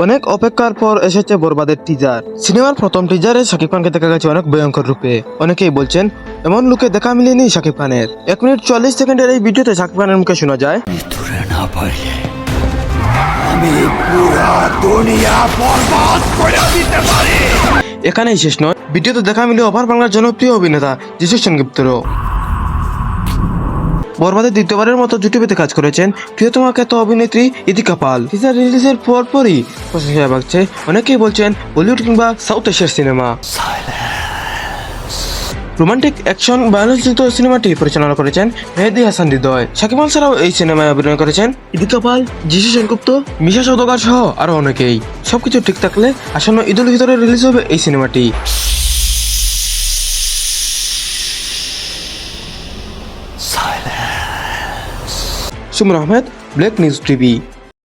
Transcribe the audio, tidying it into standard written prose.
অনেক অপেক্ষার পর এসেছে বরবাদের টিজার। সিনেমার প্রথম টিজারে শাকিব খানকে দেখা গেছে অনেক ভয়ঙ্কর রূপে। অনেকেই বলছেন এমন লুকে দেখা মিলেনি শাকিব খানের। 1 মিনিট 44 সেকেন্ডের এই ভিডিওতে শাকিব খানের মুখে শোনা যায়, মৃত্যুরে না পাইলে আমি পুরা দুনিয়া বরবাদ করে দিতে পারি। এখানেই শেষ নয়, ভিডিওতে দেখা মিলে ওপার বাংলার জনপ্রিয় অভিনেতা যিশু সেনগুপ্তেরও। বরবাদের দ্বিতীয়বারের মতো জুটি পেতে কাজ করেছেন প্রিয়তমা খ্যাত অভিনেত্রী ইতিকা পাল। টিজার রিলিজের পরপরই প্রশংসা বাড়ছে। অনেকেই বলছেন বলিউড কিংবা সাউথ এশিয়ার সিনেমা। রোমান্টিক অ্যাকশন বায়োলজিত সিনেমাটি পরিচালনা করেছেন মেহেদী হাসান হৃদয়। শাকিব খান ছাড়াও এই সিনেমায় অভিনয় করেছেন ইতিকা পাল, যিশু সেনগুপ্ত, মিশা সওদাগর সহ আরো অনেকেই। সবকিছু ঠিক থাকলে আসন্ন ঈদুল ফিতরে রিলিজ হবে এই সিনেমাটি। Suman Ahmed, black news TV.